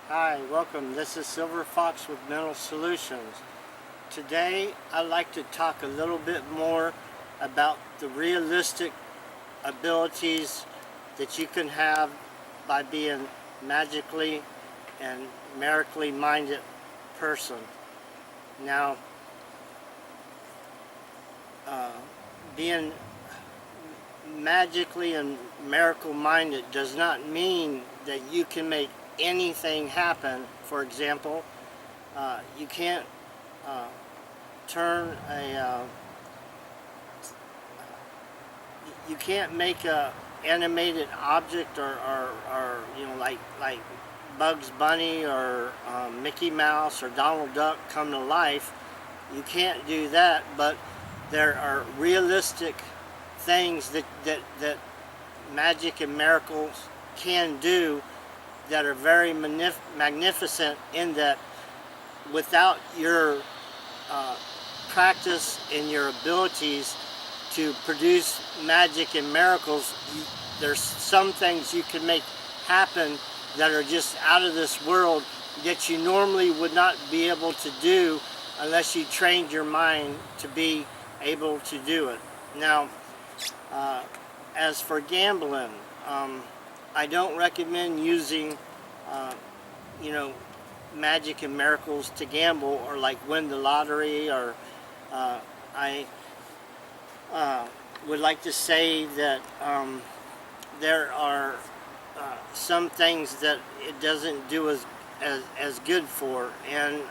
Hi, welcome. This is Silver Fox with Mental Solutions. Today I'd like to talk a little bit more about the realistic abilities that you can have by being magically and miraculously minded person. Now, being magically and miracle minded does not mean that you can make anything happen. For example, you can't uh, turn you can't make a animated object or like Bugs Bunny or Mickey Mouse or Donald Duck come to life. You can't do that, but there are realistic things that magic and miracles can do that are very magnificent, in that without your practice and your abilities to produce magic and miracles, there's some things you can make happen that are just out of this world that you normally would not be able to do unless you trained your mind to be able to do it. Now, as for gambling, I don't recommend using, uh, you know, magic and miracles to gamble or like win the lottery. Or I would like to say that there are some things that it doesn't do as good for. And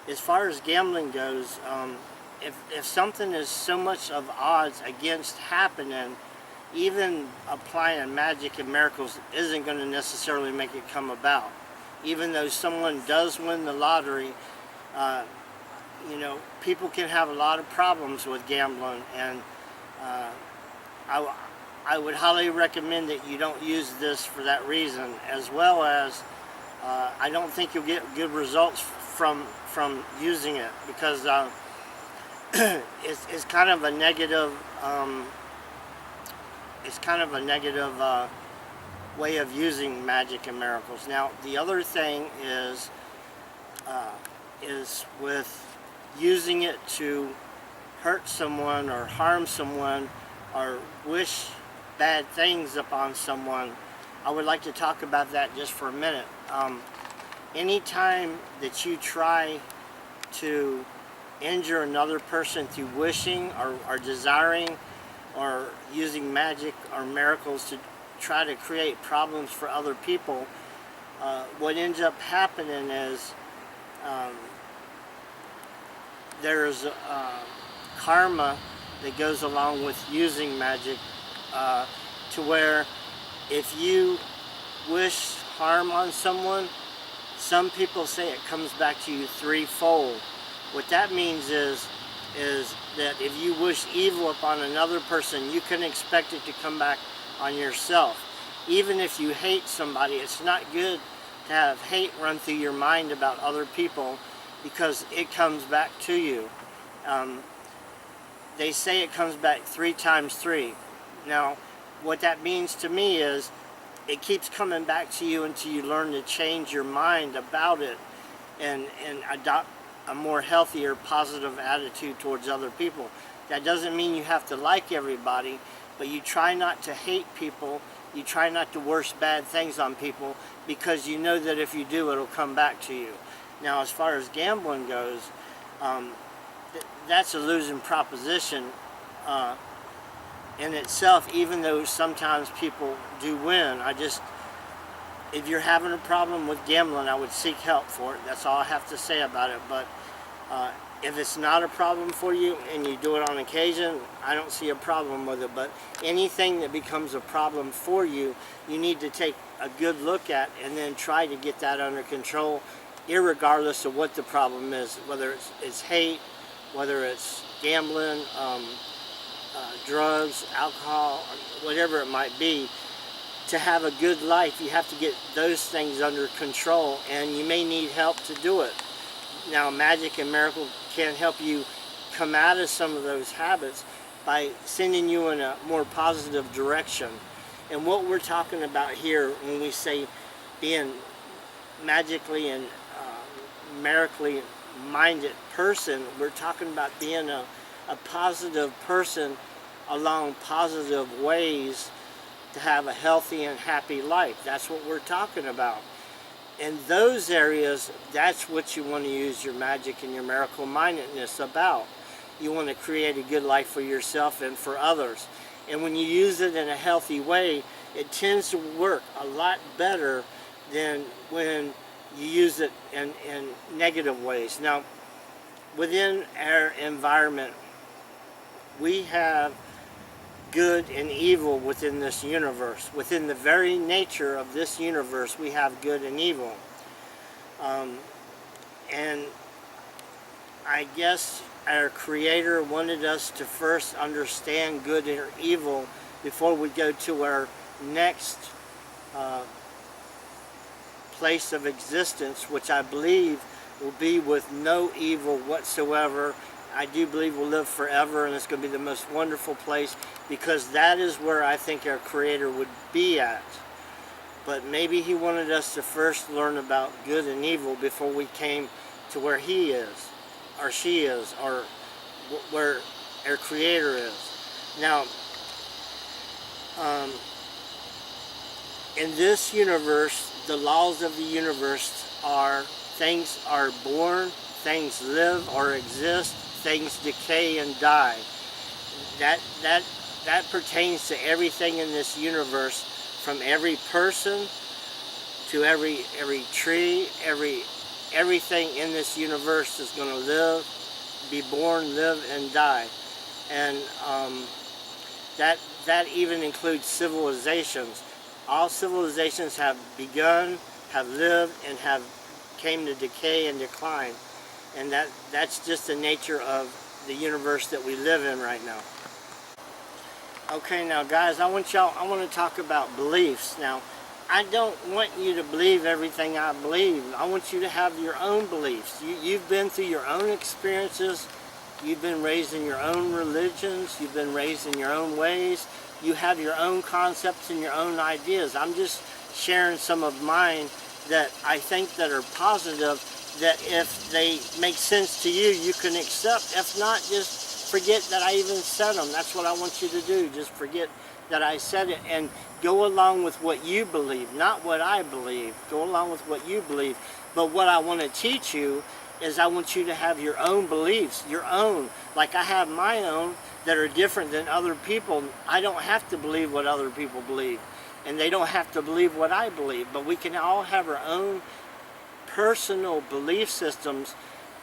as far as gambling goes, if something is so much of odds against happening, even applying magic and miracles isn't going to necessarily make it come about. Even though someone does win the lottery, people can have a lot of problems with gambling, and I would highly recommend that you don't use this for that reason, as well as I don't think you'll get good results from using it, because it's kind of a negative. It's kind of a negative way of using magic and miracles. Now, the other thing is with using it to hurt someone or harm someone or wish bad things upon someone. I would like to talk about that just for a minute. Anytime that you try to injure another person through wishing or desiring or using magic or miracles to try to create problems for other people, what ends up happening is there's karma that goes along with using magic, to where if you wish harm on someone, some people say it comes back to you threefold. What that means is that if you wish evil upon another person, you can expect it to come back on yourself. Even if you hate somebody, it's not good to have hate run through your mind about other people, because it comes back to you. They say it comes back 3 times 3. Now, what that means to me is it keeps coming back to you until you learn to change your mind about it and adopt a more healthier, positive attitude towards other people. That doesn't mean you have to like everybody, but you try not to hate people. You try not to wish bad things on people, because you know that if you do, it'll come back to you. Now, as far as gambling goes, that's a losing proposition in itself, even though sometimes people do win. If you're having a problem with gambling, I would seek help for it. That's all I have to say about it. But if it's not a problem for you and you do it on occasion, I don't see a problem with it. But anything that becomes a problem for you, you need to take a good look at and then try to get that under control, irregardless of what the problem is, whether it's hate, whether it's gambling, drugs, alcohol, whatever it might be. To have a good life, you have to get those things under control, and you may need help to do it. Now, magic and miracle can help you come out of some of those habits by sending you in a more positive direction. And what we're talking about here when we say being magically and numerically minded person. We're talking about being a positive person along positive ways to have a healthy and happy life. That's what we're talking about. In those areas, that's what you want to use your magic and your miracle mindedness about. You want to create a good life for yourself and for others. And when you use it in a healthy way, it tends to work a lot better than when you use it in negative ways. Now, within our environment, we have good and evil within this universe. Within the very nature of this universe, we have good and evil. And I guess our Creator wanted us to first understand good or evil before we go to our next place of existence, which I believe will be with no evil whatsoever. I do believe we'll live forever, and it's going to be the most wonderful place, because that is where I think our Creator would be at. But maybe He wanted us to first learn about good and evil before we came to where He is, or she is, or where our Creator is. Now, in this universe, the laws of the universe are things are born, things live or exist, things decay and die. That pertains to everything in this universe, from every person to every tree, everything in this universe is going to live, be born, live, and die. And that even includes civilizations. All civilizations have begun, have lived, and have came to decay and decline. And that's just the nature of the universe that we live in right now. Okay, now guys, I want to talk about beliefs. Now, I don't want you to believe everything I believe. I want you to have your own beliefs. You've been through your own experiences. You've been raised in your own religions. You've been raised in your own ways. You have your own concepts and your own ideas. I'm just sharing some of mine that I think that are positive, that if they make sense to you, you can accept. If not, just forget that I even said them. That's what I want you to do. Just forget that I said it and go along with what you believe, not what I believe. Go along with what you believe. But what I want to teach you is I want you to have your own beliefs, your own. Like I have my own that are different than other people. I don't have to believe what other people believe, and they don't have to believe what I believe. But we can all have our own personal belief systems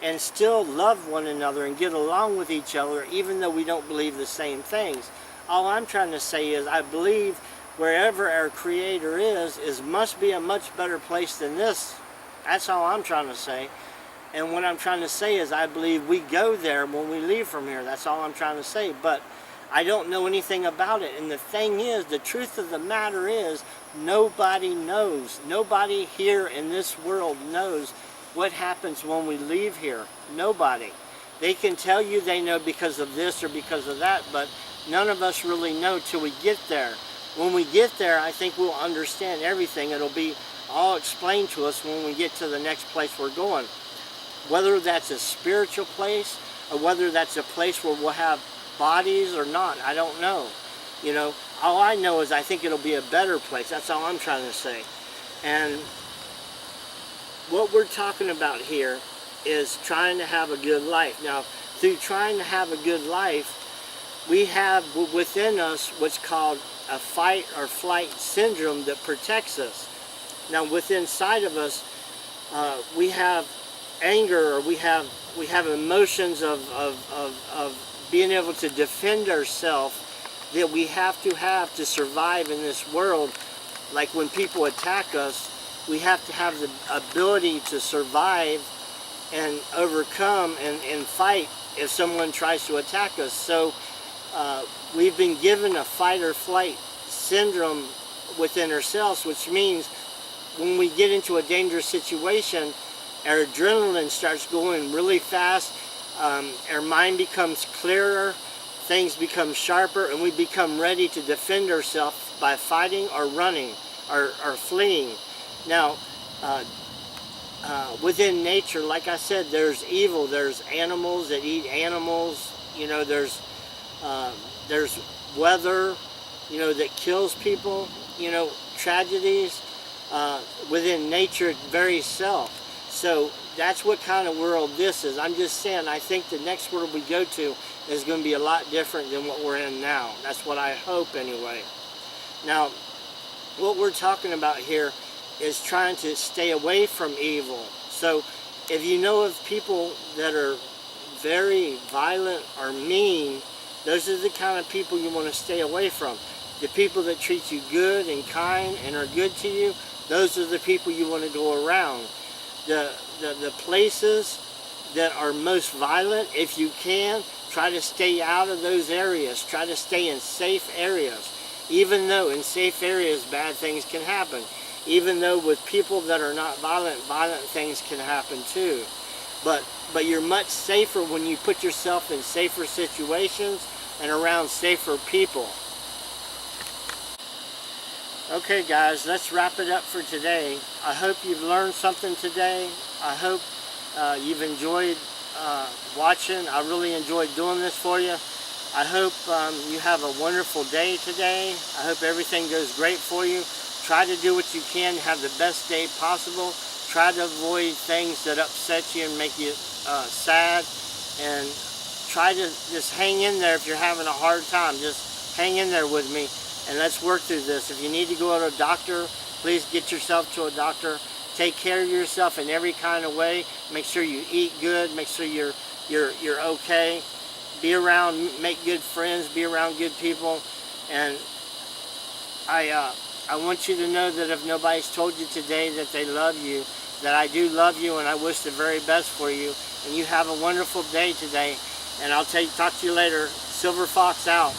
and still love one another and get along with each other, even though we don't believe the same things. All I'm trying to say is I believe wherever our Creator is must be a much better place than this. That's all I'm trying to say. And what I'm trying to say is I believe we go there when we leave from here. That's all I'm trying to say. But I don't know anything about it. And the thing is, the truth of the matter is, nobody knows. Nobody here in this world knows what happens when we leave here. Nobody. They can tell you they know because of this or because of that, but none of us really know till we get there. When we get there, I think we'll understand everything. It'll be all explained to us when we get to the next place we're going. Whether that's a spiritual place or whether that's a place where we'll have bodies or not, I don't know. You know, all I know is I think it'll be a better place. That's all I'm trying to say. And what we're talking about here is trying to have a good life. Now, through trying to have a good life, we have within us what's called a fight or flight syndrome that protects us. Now, within inside of us, we have anger, or we have emotions of being able to defend ourselves that we have to survive in this world. Like when people attack us, we have to have the ability to survive and overcome and fight if someone tries to attack us. So we've been given a fight or flight syndrome within ourselves, which means when we get into a dangerous situation, our adrenaline starts going really fast, our mind becomes clearer, things become sharper, and we become ready to defend ourselves by fighting or running or fleeing. Now, within nature, like I said, there's evil. There's animals that eat animals. You know, there's weather, you know, that kills people. You know, tragedies within nature very self. So that's what kind of world this is. I'm just saying, I think the next world we go to is going to be a lot different than what we're in now. That's what I hope anyway. Now, what we're talking about here is trying to stay away from evil. So if you know of people that are very violent or mean, those are the kind of people you want to stay away from. The people that treat you good and kind and are good to you, those are the people you want to go around. The places that are most violent, if you can, try to stay out of those areas. Try to stay in safe areas. Even though in safe areas bad things can happen. Even though with people that are not violent, violent things can happen too. But you're much safer when you put yourself in safer situations and around safer people. Okay guys, let's wrap it up for today. I hope you've learned something today. I hope you've enjoyed watching. I really enjoyed doing this for you. I hope you have a wonderful day today. I hope everything goes great for you. Try to do what you can to have the best day possible. Try to avoid things that upset you and make you sad. And try to just hang in there if you're having a hard time. Just hang in there with me and let's work through this. If you need to go to a doctor, please get yourself to a doctor. Take care of yourself in every kind of way. Make sure you eat good. Make sure you're okay. Be around, make good friends. Be around good people. And I want you to know that if nobody's told you today that they love you, that I do love you and I wish the very best for you. And you have a wonderful day today. And I'll talk to you later. Silver Fox out.